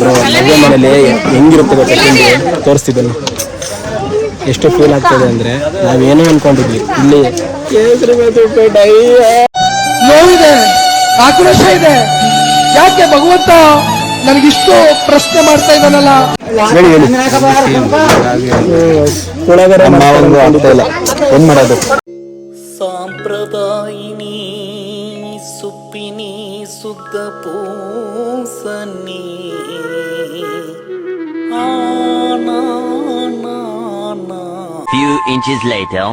Bro ಮದುವೆ ಮನೇಲಿ ಹೆಂಗಿರುತ್ತೆ ಗೊತ್ತಿಲ್ಲ ತೋರಿಸ್ತಿದ್ದೀನಿ. ಎಷ್ಟು ಫೀಲ್ ಆಗ್ತದೆ ಅಂದರೆ ನಾವೇನೋ ಅಂದ್ಕೊಂಡಿದ್ವಿ, ಇಲ್ಲಿ ನೋವಿದೆ, ಆಕ್ರೋಶ ಇದೆ. ಯಾಕೆ ಭಗವಂತ ನನಗಿಷ್ಟು ಪ್ರಶ್ನೆ ಮಾಡ್ತಾ ಇದ್ದಾನಲ್ಲ? ಏನ್ ಮಾಡೋದು? ಸಾಂಪ್ರದಾಯಿನಿ ಸುಪ್ಪಿನಿ ಸುದ್ದ ಪೂಸನಿ Few inches later.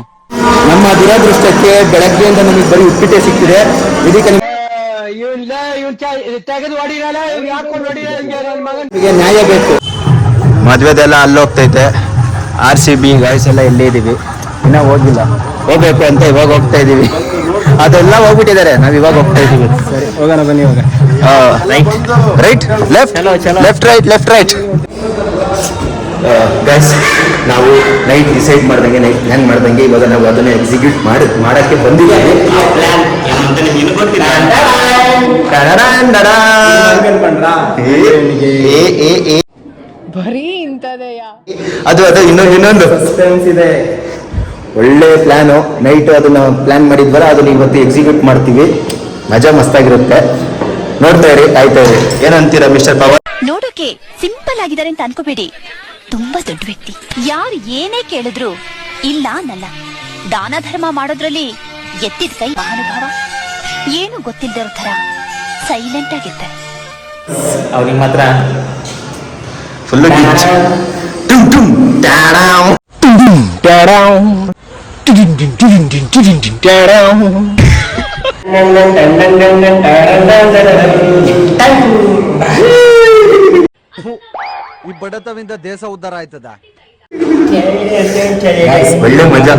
ನಮ್ಮ ದುರದೃಷ್ಟಕ್ಕೆ ಬೆಳಗ್ಗೆಯಿಂದ ನಮಗೆ ಬರೀ ಉಪ್ಪಿಟ್ಟೆ ಸಿಗ್ತಿದೆ. ಇದಕ್ಕೆ ನ್ಯಾಯ ಬೇಕು. ಮದ್ವೆದೆಲ್ಲ ಅಲ್ಲಿ ಹೋಗ್ತೈತೆ. RCB ಗಾಯ್ಸ್ ಎಲ್ಲ ಇಲ್ಲೇ ಇದೀವಿ, ಇನ್ನ ಹೋಗಿಲ್ಲ. ಹೋಗ್ಬೇಕು ಅಂತ ಇವಾಗ ಹೋಗ್ತಾ ಇದೀವಿ. ಅದೆಲ್ಲ ಹೋಗ್ಬಿಟ್ಟಿದ್ದಾರೆ, ನಾವ್ ಇವಾಗ ಹೋಗ್ತಾ ಇದೀವಿ. ಸರಿ ಹೋಗೋಣ ಬನ್ನಿ. ಇವಾಗ ರೈಟ್ ಲೆಫ್ಟ್ ರೈಟ್ ಗೈಸ್, ನಾವು ನೈಟ್ ಡಿಸೈಡ್ ಮಾಡ್ದಂಗೆ, ನೈಟ್ ಪ್ಲಾನ್ ಮಾಡ್ದಂಗೆ ಇವಾಗ ನಾವು ಅದನ್ನ ಎಕ್ಸಿಕ್ಯೂಟ್ ಮಾಡಕ್ಕೆ ಬಂದಿದ್ದೀವಿ. ಅದು ಇನ್ನೊಂದು ಸಸ್ಪೆನ್ಸ್ ಇದೆ. ಒಳ್ಳೆ ಪ್ಲಾನು. ನೈಟ್ ಅದನ್ನ ಪ್ಲಾನ್ ಮಾಡಿದ್ವಲ್ಲ, ಅದನ್ನ ಇವತ್ತು ಎಕ್ಸಿಕ್ಯೂಟ್ ಮಾಡ್ತೀವಿ. ಮಜಾ ಮಸ್ತಾಗಿರುತ್ತೆ. ನೋಡ್ತಾ ಇರಿ, ಕಾಯ್ತಾ ಇರಿ. ಏನಂತೀರಾ ಮಿಸ್ಟರ್ ಪವರ್? ನೋಡೋಕೆ ಸಿಂಪಲ್ ಆಗಿದ್ದಾರೆ ಅಂತ ಅನ್ಕೋಬೇಡಿ, ತುಂಬಾ ದೊಡ್ಡ ವ್ಯಕ್ತಿ. ಯಾರು ಏನೇ ಕೇಳಿದ್ರು ಇಲ್ಲ ಅನ್ನಲ್ಲ. ದಾನ ಧರ್ಮ ಮಾಡೋದ್ರಲ್ಲಿ ಎತ್ತಿದ ಕೈ ಮಹಾನುಭಾವ. ಏನು ಗೊತ್ತಿಲ್ದಿರೋ ತರ ಸೈಲೆಂಟ್ ಆಗಿರ್ತಾರೆ. ಅವ್ರಿಗೆ ಮಾತ್ರ ಫುಲ್ಲು ಈ ಬಡತವಿಂದ ದೇಶ ಉದ್ಧಾರ ಆಯ್ತದ. ಒಳ್ಳೆ ಮಜಾ.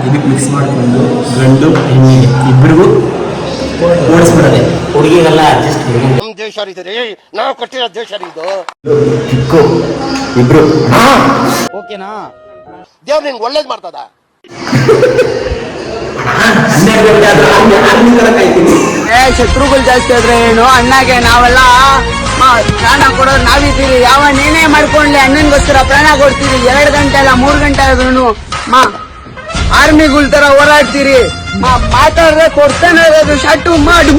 ಇದಕ್ಕೆ ಮಿಕ್ಸ್ ಮಾಡ್ಕೊಂಡು ಗಂಡು ಹೆಣ್ಣಿಗೆ ಇಬ್ಬರಿಗೂ ಓಡಿಸ್ಬಿಡೋದೆ. ಹುಡುಗಿಗೆಲ್ಲ ಅಡ್ಜಸ್ಟ್. ನಮ್ಮ ದೇಶ ಇದೆ, ನಾವು ಕೊಟ್ಟಿರೋ ದೇಶ ಇದು. ಕಿಕ್ಕು ಇಬ್ರು. ಓಕೆನಾ? ದೇವ್ರು ನಿಂಗೆ ಒಳ್ಳೇದು ಮಾಡ್ತದ. ಶತ್ರುಗಳು ಜಾಸ್ತಿ ಆದ್ರೆ ಏನು, ಅಣ್ಣಗೆ ನಾವೆಲ್ಲ ಪ್ರಾಣ ಕೊಡೋರು ನಾವಿದ್ದೀವಿ. ಯಾವ ನೇನೇ ಮಾಡ್ಕೊಂಡ್ಲಿ ಅಣ್ಣನ್ಗೋಸ್ಕರ ಪ್ರಾಣ ಕೊಡ್ತೀರಿ. 2 ಗಂಟೆ ಅಲ್ಲ 3 ಗಂಟೆ ಆದ್ರೂ ಆರ್ಮಿಗಳ ತರ ಹೋರಾಡ್ತೀರಿ. ಮಾತಾಡ್ರೆ ಕೊಡ್ತಾನೆ ಇರೋದು ಶಟು ಮಾಡಿ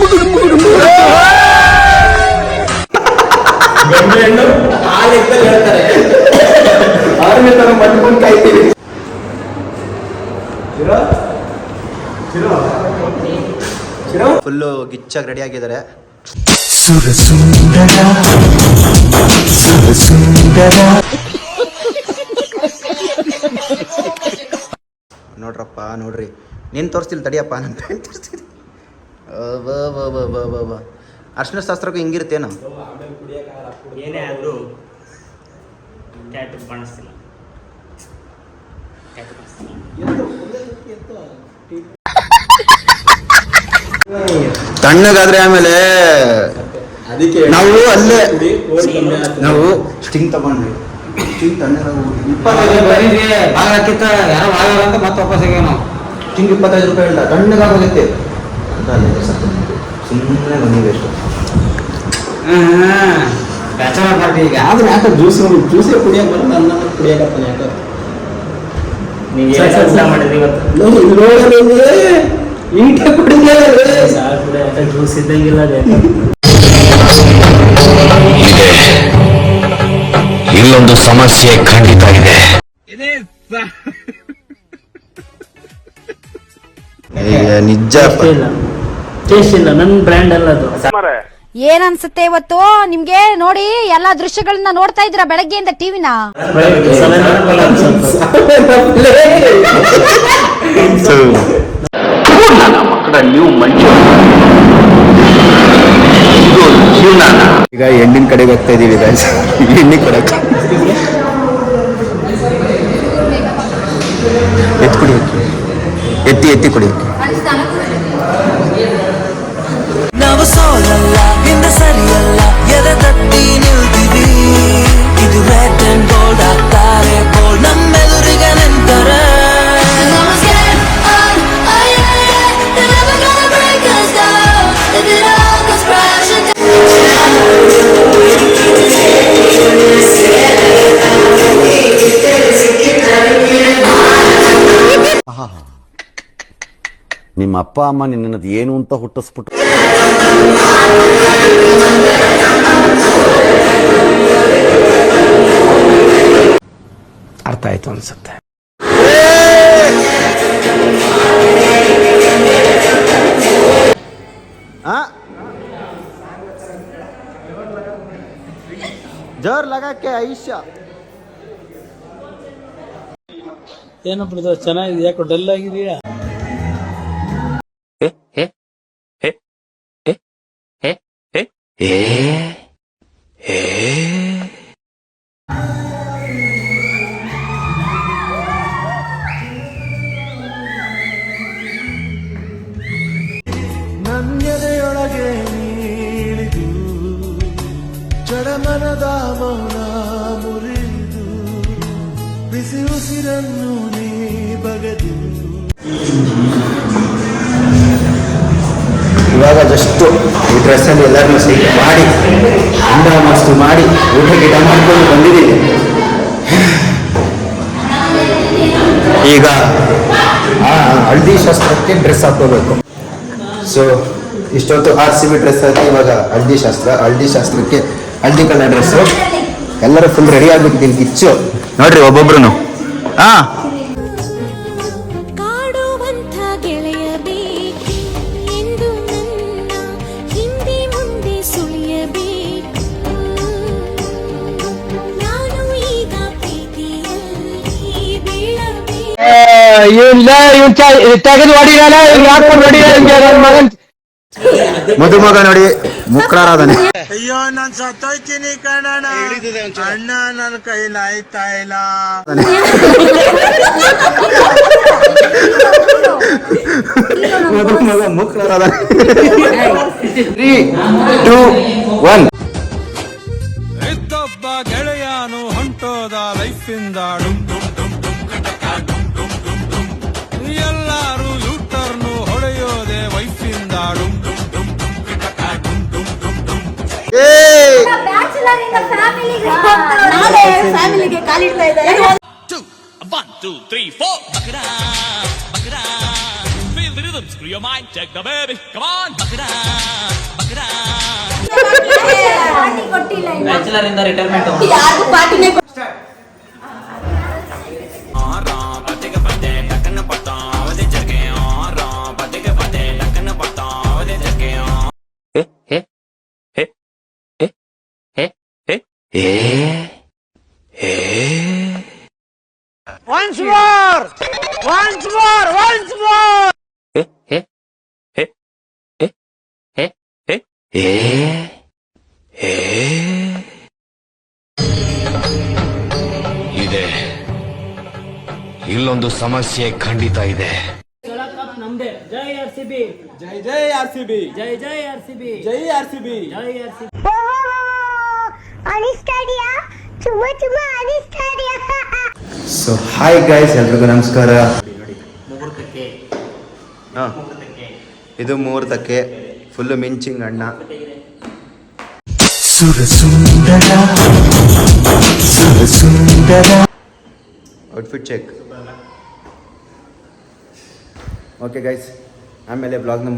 ಆರ್ಮಿ ತರ ಮಾಡ್ಕೊಂಡು ಕಾಯ್ತೀವಿ. ಫುಲ್ಲು ಗಿಚ್ಚಾಗಿ ರೆಡಿ ಆಗಿದ್ದಾರೆ. ನೋಡ್ರಪ್ಪ, ನೋಡ್ರಿ. ನೀನ್ ತೋರಿಸ್ತಿಲ್ಲ, ತಡಿಯಪ್ಪ, ನನ್ನ ಪ್ಯಾಂಟ್ ತೋರಿಸ್ತೀನಿ. ಅರ್ಶಿನ ಶಾಸ್ತ್ರಕ್ಕೂ ಹಿಂಗಿರುತ್ತೇನು? ಏನೇ ಆದರೂ ಟ್ಯಾಟೂ ಕಾಣಿಸ್ತಿಲ್ಲ. ತಣ್ಣಗಾದ್ರೆ ಆಮೇಲೆ ನಾವು ಅಲ್ಲೇ ನಾವು ಸ್ಟಿಂಗ್ ತಗೊಂಡ್ವಿ. ಸ್ಟಿಂಗ್ ತಣ್ಣಗಾಗ 25 ರೂಪಾಯಿ ಇಲ್ಲ, ತಣ್ಣಗಾಗೋಗೈತೆ ಅಂತ ಅಲ್ಲೇ ಸುಮ್ಮನೆ ಬಂದಿವೆ. ಎಷ್ಟು ಬ್ಯಾಚಲರ್ ಪಾರ್ಟಿ ಈಗ ಆದ್ರೆ ಯಾಕೆ ಜ್ಯೂಸೇ ಕುಡಿಯಕ್ಕೆ ಬರೋದು, ಅನ್ನ ಕುಡಿಯಕತ್ತಾನೆ. ಯಾಕೆ ನೀವು ಮಾಡಿದ್ರಿ ಇವತ್ತು? ಈಟೆ ಕುಡಿದ್ರೆ ಜ್ಯೂಸ್ ಇದ್ದಂಗಿಲ್ಲ. ಇಲ್ಲೊಂದು ಸಮಸ್ಯೆ ಖಂಡಿತ ಇದೆ. ನಿಜ ಟೇಸ್ಟ್ ಇಲ್ಲ. ನನ್ನ ಬ್ರ್ಯಾಂಡ್ ಅಲ್ಲ ಅದು. ಏನ್ ಅನ್ಸುತ್ತೆ ಇವತ್ತು ನಿಮ್ಗೆ? ನೋಡಿ ಎಲ್ಲಾ ದೃಶ್ಯಗಳನ್ನ ನೋಡ್ತಾ ಇದ್ರ ಬೆಳಗ್ಗೆಯಿಂದ ಟಿವಿನ. ಈಗ ಹೆಣ್ಣಿನ ಕಡೆಗೆ ಹೋಗ್ತಾ ಇದೀವಿ. ಎಣ್ಣೆ ಕೊಡಕ್ಕೆ ಕುಡಿ, ಎತ್ತಿ ಕುಡಿ. ನಾವು ಸೋಲಲ್ಲ, ಹಿಂದೆ ಸರಿಯಲ್ಲ, ಎದೆ ತಟ್ಟಿ ನಿಲ್ತೀವಿ. ಇದು ರೆಡ್ ಅಂಡ್ ಗೋಲ್ಡ್ ಆಗ್ತಾರೆ ಗೋಲ್ಡ್ ನಮ್ಮೆದುರಿಗೆ ನಿಂತಾರೆ. ನಿಮ್ಮ ಅಪ್ಪ ಅಮ್ಮ ನಿನ್ನದು ಏನು ಅಂತ ಹುಟ್ಟಿಸ್ಬಿಟ್ಟು ಅರ್ಥ ಆಯ್ತು ಅನ್ಸುತ್ತೆ. ಜೋರ್ ಲಗಾಕ್ಕೆ ಐಶ್ಯ ಏನೋ ಬ್ರದರ್ ಚೆನ್ನಾಗಿದೆ, ಯಾಕೋ ಡಲ್ ಆಗಿದೆಯಾ? ನನ್ನೆದೆಯೊಳಗೆ ನೀಳಿದು ಜಡಮನದ ಮೌನ ಮುರಿದು ಬಿಸಿ ಉಸಿರನ್ನು ನೀ ಬಗೆದು ಇವಾಗ ಜಸ್ಟ್ ಈ ಡ್ರೆಸ್ಸಲ್ಲಿ ಎಲ್ಲರನ್ನೂ ಸೈಟ್ ಮಾಡಿ ಅಂಡ ಮಸ್ತು ಮಾಡಿ ಊಟ ಗೀಟ ಮಾಡ್ಕೊಂಡು ಬಂದಿದ್ದೀವಿ. ಈಗ ಹಳದಿ ಶಾಸ್ತ್ರಕ್ಕೆ ಡ್ರೆಸ್ ಹಾಕೋಬೇಕು. ಸೊ ಇಷ್ಟೊತ್ತು RCB ಡ್ರೆಸ್ ಹಾಕಿ ಇವಾಗ ಹಳದಿ ಶಾಸ್ತ್ರಕ್ಕೆ ಹಳದಿ ಕಲರ್ ಡ್ರೆಸ್ಸು. ಎಲ್ಲರೂ ಫುಲ್ ರೆಡಿ ಆಗ್ಬಿಟ್ಟಿದ್ದೀನಿ ಕಿಚ್ಚು ನೋಡ್ರಿ ಒಬ್ಬೊಬ್ರು. ಕಾಡುವಂಥ ಗೆಳೆಯ ಬೇಕು ಎಂದು ನನ್ನ ಹಿಂದೆ ಮುಂದೆ ಸುಳಿಯಬೇಕು. ನಾನು ಈಗ ಪ್ರೀತಿಯಲ್ಲಿ ಬೀಳಬೇಕು. ತೆಗೆದು ಹೊಡಿರಲ್ಲ, ಹಾಕೊಂಡು ಹೊಡಿರ ಮಗನ್. ಮದುಮಗ ನೋಡಿ ಮುಕ್ರಾರಾಧನೆ. ಅಯ್ಯೋ ನಾನ್ ಸತ್ತೋಯ್ತೀನಿ ಕಣಣ್ಣ, ಅಣ್ಣ ನನ್ನ ಕೈಲಿ ಆಯ್ತಾ ಇಲ್ಲ. ಮದುಮಗ ಮುಕ್ರಾರಾಧನೆ. 3, 2, 1. ಇದ್ದೊಬ್ಬ ಗೆಳೆಯನು ಹೊಂಟೋದ ಲೈಫಿಂದ ಎಲ್ಲಾರು ಯೂಟರ್ನು ಹೊಡೆಯೋದೆ ವೈಫಿಂದ ಫ್ಯಾಮಿಲಿಗೆ ಕಾಲಿಡ್ತಾ ಇದ್ದಾರೆ. 1, 2, 3, 4 Bakra, Bakra, feel the rhythm, screw your mind, check the baby, come on Bakra, Bakra. Party ಕೊಟ್ಟಿಲ್ಲ ಇನ್ನು. ಬ್ಯಾಚುಲರ್ ಇಂದ ರಿಟೈರ್ಮೆಂಟ್. ಯಾರಿಗೂ ಪಾರ್ಟಿನೇ Once more, once more, once more. ಇದೆ, ಇಲ್ಲೊಂದು ಸಮಸ್ಯೆ ಖಂಡಿತ ಇದೆ. ನಮ್ದೇ. ಜೈ RCB, ಜೈ ಜೈ RCB, ಜೈ ಜೈ RCB, ಜೈ RCB, ಜೈ RCB. ಸೊ ಹಾಯ್ ಗೈಸ್, ಎಲ್ರಿಗೂ ನಮಸ್ಕಾರ. ಮುಹೂರ್ತಕ್ಕೆ ಹಾಂ, ಇದು ಮುಹೂರ್ತಕ್ಕೆ ಫುಲ್ಲು ಮಿಂಚಿಂಗ್ ಅಣ್ಣ. Outfit check. ಓಕೆ ಗೈಸ್, ಆಮೇಲೆ ಬ್ಲಾಗ್ನ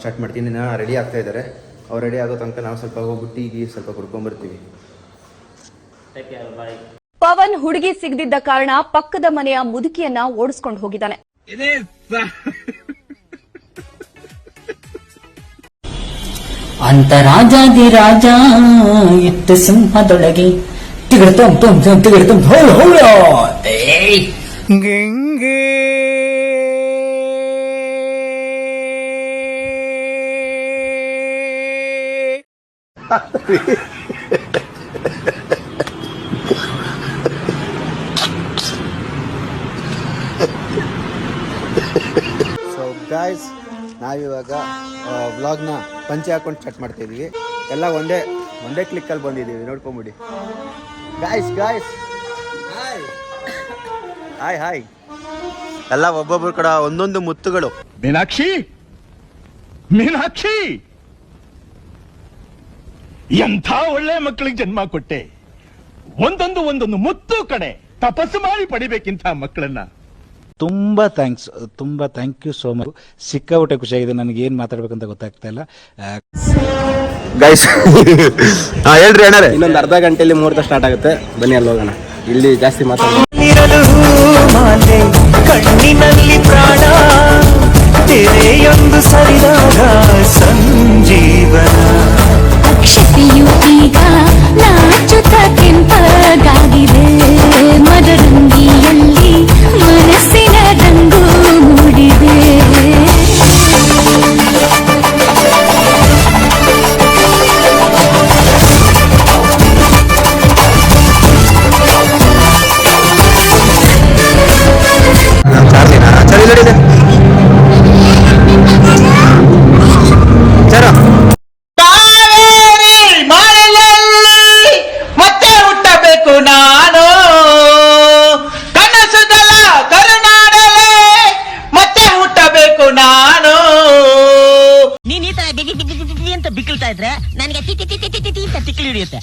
ಸ್ಟಾರ್ಟ್ ಮಾಡ್ತೀನಿ. ನಾನು ರೆಡಿ ಆಗ್ತಾ ಇದ್ದಾರೆ. ಅವ್ರು ರೆಡಿ ಆಗೋ ತನಕ ನಾವು ಸ್ವಲ್ಪ ಹೋಗ್ಬಿಟ್ಟು ಟೀಗಿ ಸ್ವಲ್ಪ ಕುಡ್ಕೊಂಬರ್ತೀವಿ. Take care, bye. ಪವನ್ ಹುಡುಗಿ ಸಿಗದಿದ್ದ ಕಾರಣ ಪಕ್ಕದ ಮನೆಯ ಮುದುಕಿಯನ್ನ ಓಡಿಸ್ಕೊಂಡು ಹೋಗಿದ್ದಾನೆ. ಅಂತ ರಾಜಾದಿ ರಾಜ ಇತ್ತು ಸಿಂಹದೊಳಗೆ ತಿಗಡ್ತಂ ಹೌಳ ಹೌಳ. ಗಂಗೆ ಸೊ ಗಾಯ್ಸ್, ನಾವಿವಾಗ ವ್ಲಾಗ್ನ ಪಂಚೆ ಹಾಕೊಂಡು ಸ್ಟಾರ್ಟ್ ಮಾಡ್ತಾ ಇದೀವಿ. ಎಲ್ಲ ಒಂದೇ ಕ್ಲಿಕ್ಕಲ್ಲಿ ಬಂದಿದ್ದೀವಿ, ನೋಡ್ಕೊಂಬಿಡಿ ಗಾಯ್ಸ್. Hi hi. ಎಲ್ಲ ಒಬ್ಬೊಬ್ರು ಕೂಡ ಒಂದೊಂದು ಮುತ್ತುಗಳು. ಮೀನಾಕ್ಷಿ, ಎಂಥ ಒಳ್ಳೆ ಮಕ್ಕಳಿಗೆ ಜನ್ಮ ಕೊಟ್ಟೆ. ಒಂದೊಂದು ಮುತ್ತು ಕಡೆ ತಪಸ್ಸು ಮಾಡಿ ಪಡಿಬೇಕಿಂತ ಮಕ್ಕಳನ್ನ. ತುಂಬ ಥ್ಯಾಂಕ್ ಯು ಸೋ ಮಚ್. ಸಿಕ್ಕಾಬಿಟ್ಟೆ ಖುಷಿಯಾಗಿದೆ. ನನಗೆ ಏನು ಮಾತಾಡ್ಬೇಕಂತ ಗೊತ್ತಾಗ್ತಾ ಇಲ್ಲ. ಗೈಸ್ ಹೇಳ್ರಿ ಅಣ್ಣಾರೆ. ಇನ್ನೊಂದು ಅರ್ಧ ಗಂಟೆಯಲ್ಲಿ ಮುಹೂರ್ತ ಸ್ಟಾರ್ಟ್ ಆಗುತ್ತೆ, ಬನ್ನಿ ಅಲ್ಲಿ ಹೋಗೋಣ. ಇಲ್ಲಿ ಜಾಸ್ತಿ ಮಾತಾಡೋಣ. ಕಣ್ಣಿನಲ್ಲಿ ಪ್ರಾಣ ತೆರೆಯೊಂದು ಸರಿದಾಗ ಸಂಜೀವನ ಅಕ್ಷತೆಯು ಈಗ ನಾಚುತ್ತ ಕೆಂಪಗಾಗಿದೆ, ಮದರಂಗಿಯಲ್ಲಿ ಮನಸ್ಸಿನ ರಂಗು ಮೂಡಿದೆ. ಮತ್ತೆ ಹುಟ್ಟಬೇಕು ನಾನು ಕನಸುಗಳ ಕರುನಾಡಲೇ, ಮತ್ತೆ ಹುಟ್ಟಬೇಕು ನಾನು. ನೀನ್ ಈ ತರ ಅಂತ ಬಿಕ್ಕಳ್ತಾ ಇದ್ರೆ ನನಗೆ ಅಂತ ತಿಕ್ಕಿ ಹಿಡಿಯುತ್ತೆ.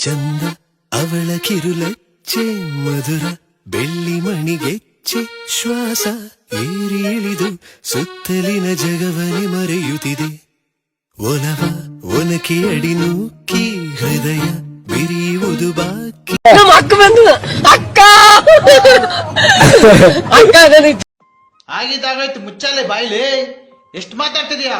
ಚಂದ ಅವಳ ಕಿರುಲಚ್ಚೆ ಮಧುರ ಬೆಳ್ಳಿ ಮಣಿಗೆಚ್ಚೆ ಶ್ವಾಸ ಏರಿ ಇಳಿದು ಸುತ್ತಲಿನ ಜಗವನೆ ಮರೆಯುತ್ತಿದೆ. ಒಲವ ಒನಕೆ ಅಡಿ ನೂಕಿ ಹೃದಯ ಬಿರಿಯುವುದು ಬಾಕಿ. ಆಗಿದ್ದಾಗಾಯ್ತು, ಮುಚ್ಚಾಲೆ ಬಾಯ್ಲಿ. ಎಷ್ಟು ಮಾತಾಡ್ತಿದ್ಯಾ?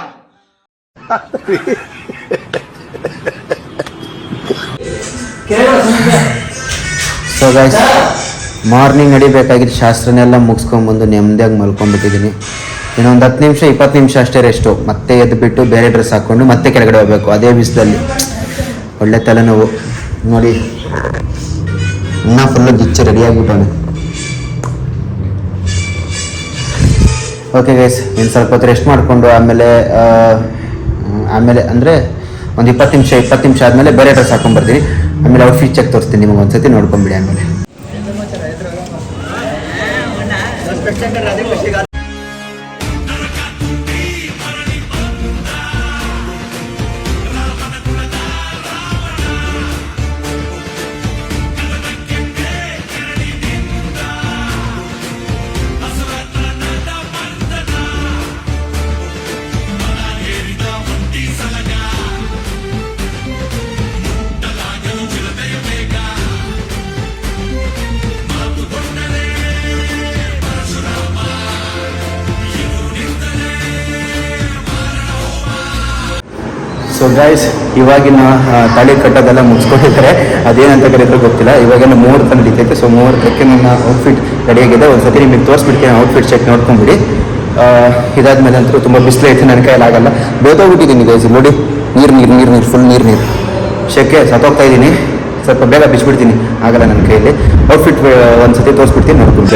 ಸೊ ಗೈಸ್, ಮಾರ್ನಿಂಗ್ ನಡಿಬೇಕಾಗಿದ್ದು ಶಾಸ್ತ್ರನೆಲ್ಲ ಮುಗಿಸ್ಕೊಂಡ್ಬಂದು ನೆಮ್ಮದಿಯಾಗಿ ಮಲ್ಕೊಂಡ್ಬಿಟ್ಟಿದ್ದೀನಿ. ಇನ್ನೊಂದು 10 ನಿಮಿಷ 20 ನಿಮಿಷ ಅಷ್ಟೇ ರೆಸ್ಟು. ಮತ್ತೆ ಎದ್ದುಬಿಟ್ಟು ಬೇರೆ ಡ್ರೆಸ್ ಹಾಕ್ಕೊಂಡು ಮತ್ತೆ ಕೆಳಗಡೆ ಹೋಗ್ಬೇಕು. ಅದೇ ಬಿಸಿಲಲ್ಲಿ ಒಳ್ಳೆ ತಲೆನೋವು ನೋಡಿ. ಇನ್ನೂ ಫುಲ್ಲು ಗಿಚ್ಚು ರೆಡಿಯಾಗಿಬಿಟ್ಟವನು. ಓಕೆ ಗೈಸ್, ಇನ್ನು ಸ್ವಲ್ಪ ಹೊತ್ತು ರೆಸ್ಟ್ ಮಾಡಿಕೊಂಡು ಆಮೇಲೆ ಅಂದರೆ ಒಂದು 20 ನಿಮಿಷ ಆದಮೇಲೆ ಬೇರೆ ಡ್ರೆಸ್ ಹಾಕೊಂಡ್ಬರ್ತೀನಿ. ಆಮೇಲೆ ಔಟ್ಫಿಟ್ ಚೆಕ್ ತೋರಿಸ್ತೀನಿ ನಿಮಗೆ, ಒಂದ್ಸತಿ ನೋಡ್ಕೊಂಬಿಡಿ. ಆಮೇಲೆ ಸೊ ಗೈಸ್, ಇವಾಗಿನ ತಾಳಿ ಕಟ್ಟೋದೆಲ್ಲ ಮುಗಿಸ್ಕೊಂಡಿದ್ದಾರೆ. ಅದೇನಂತ ಕರೀತಾರೆ ಗೊತ್ತಿಲ್ಲ. ಇವಾಗೆಲ್ಲ ಮುಹೂರ್ತ ನಡೀತೈತೆ. ಸೊ ಮುಹೂರ್ತಕ್ಕೆ ನನ್ನ ಔಟ್ಫಿಟ್ ರೆಡಿಯಾಗಿದೆ. ಒಂದು ಸತಿ ನಿಮಗೆ ತೋರಿಸ್ಬಿಡ್ತೀನಿ. Outfit check ನೋಡ್ಕೊಂಬಿಡಿ. ಇದಾದ್ಮೇಲೆ ಅಂತೂ ತುಂಬ ಬಿಸಿಲೈತೆ, ನನ್ನ ಕೈಯಲ್ಲಿ ಆಗಲ್ಲ. ಬೇತೋಗ್ಬಿಟ್ಟಿದ್ದೀನಿ ಗೈಸ್. ನೋಡಿ, ನೀರು ಫುಲ್ ನೀರು ಶೆಕೆ ಸತ್ತೋಗ್ತಾ ಇದ್ದೀನಿ. ಸ್ವಲ್ಪ ಬೇಗ ಬಿಚ್ಬಿಡ್ತೀನಿ, ಆಗಲ್ಲ ನನ್ನ ಕೈಯಲ್ಲಿ. ಔಟ್ಫಿಟ್ ಒಂದು ಸತಿ ತೋರಿಸ್ಬಿಡ್ತೀನಿ, ನೋಡ್ಕೊಂಡು.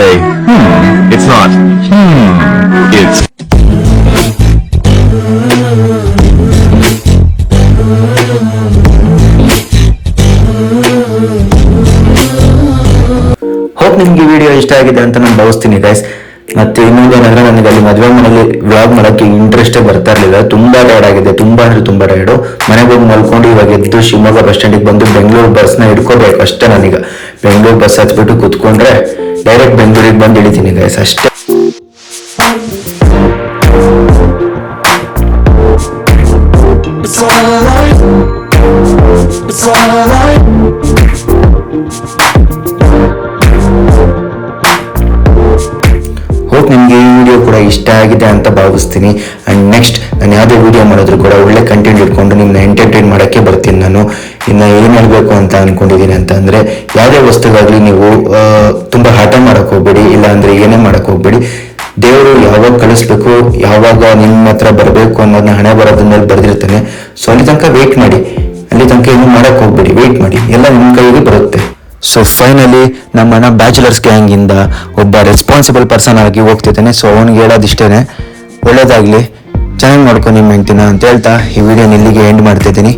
ಹೋಪ್ ನಿಮ್ಗೆ ಈ ವಿಡಿಯೋ ಇಷ್ಟ ಆಗಿದೆ ಅಂತ ನಾನು ಭಾವಿಸ್ತೀನಿ ಗೈಸ್. ಮತ್ತೆ ಇನ್ನೊಂದೇನಂದ್ರೆ, ನನಗೆ ಅಲ್ಲಿ ಮದುವೆ ಮನೇಲಿ ವ್ಲಾಗ್ ಮಾಡೋಕ್ಕೆ ಇಂಟ್ರೆಸ್ಟೇ ಬರ್ತಾ ಇರಲಿಲ್ಲ. ತುಂಬಾ ಟೈರ್ಡ್ ಆಗಿದೆ, ತುಂಬಾ ಟೈರ್ಡು. ಮನೆಗೆ ಹೋಗಿ ಮಲ್ಕೊಂಡು ಇವಾಗ ಎದ್ದು ಶಿವಮೊಗ್ಗ ಬಸ್ ಸ್ಟ್ಯಾಂಡಿಗೆ ಬಂದು ಬೆಂಗಳೂರು ಬಸ್ನ ಹಿಡ್ಕೋಬೇಕು ಅಷ್ಟೇ. ನಾನೀಗ ಬೆಂಗಳೂರು ಬಸ್ ಹಚ್ಬಿಟ್ಟು ಕೂತ್ಕೊಂಡ್ರೆ ಡೈರೆಕ್ಟ್ ಬೆಂಗಳೂರಿಗೆ ಬಂದು ಇಳಿತೀನಿ ಗೈಸ್, ಅಷ್ಟೇ. ಹೋಪ್ ನಿಮಗೆ ಈ ವಿಡಿಯೋ ಕೂಡ ಇಷ್ಟ ಆಗಿದೆ ಅಂತ ಭಾವಿಸ್ತೀನಿ. ಆ್ಯಂಡ್ ನೆಕ್ಸ್ಟ್ ನಾನು ಯಾವುದೇ ವಿಡಿಯೋ ಮಾಡಿದ್ರು ಕೂಡ ಒಳ್ಳೆ ಕಂಟೆಂಟ್ ಇಟ್ಕೊಂಡು ನಿಮ್ಮನ್ನ ಎಂಟರ್ಟೈನ್ ಮಾಡೋಕ್ಕೆ ಬರ್ತೀನಿ ನಾನು. ಇನ್ನು ಏನು ಹೇಳಬೇಕು ಅಂತ ಅಂದ್ಕೊಂಡಿದ್ದೀನಿ ಅಂತಂದರೆ, ಯಾವುದೇ ವಸ್ತುಗಾಗಲಿ ನೀವು ತುಂಬ ಹಠ ಮಾಡೋಕ್ಕೆ ಹೋಗ್ಬೇಡಿ, ಇಲ್ಲ ಅಂದರೆ ಏನೇ ಮಾಡೋಕ್ಕೆ ಹೋಗ್ಬೇಡಿ. ದೇವರು ಯಾವಾಗ ಕಳಿಸ್ಬೇಕು, ಯಾವಾಗ ನಿಮ್ಮ ಹತ್ರ ಬರಬೇಕು ಅನ್ನೋದನ್ನ ಹಣೆ ಬರೋದ್ರ ಮೇಲೆ ಬರೆದಿರ್ತಾನೆ. ಸೊ ಅಲ್ಲಿ ತನಕ ವೆಯ್ಟ್ ಮಾಡಿ, ಅಲ್ಲಿ ತನಕ ಏನು ಮಾಡೋಕ್ಕೆ ಹೋಗ್ಬೇಡಿ, ವೆಯ್ಟ್ ಮಾಡಿ, ಎಲ್ಲ ನಿಮ್ಮ ಕೈಗೆ ಬರುತ್ತೆ. ಸೊ ಫೈನಲಿ ನಮ್ಮನ್ನ ಬ್ಯಾಚುಲರ್ಸ್ ಗ್ಯಾಂಗಿಂದ ಒಬ್ಬ ರೆಸ್ಪಾನ್ಸಿಬಲ್ ಪರ್ಸನ್ ಆಗಿ ಹೋಗ್ತಿದ್ದಾನೆ. ಸೊ ಅವನಿಗೆ ಹೇಳೋದಿಷ್ಟೇ, ಒಳ್ಳೇದಾಗಲಿ, ಚೆನ್ನಾಗಿ ನೋಡ್ಕೊ ನಿಮ್ಮ ಹೆಂಡ್ತಿನ ಅಂತ ಹೇಳ್ತಾ ಈ ವಿಡಿಯೋನ ಇಲ್ಲಿಗೆ ಎಂಡ್ ಮಾಡ್ತಿದ್ದೀನಿ.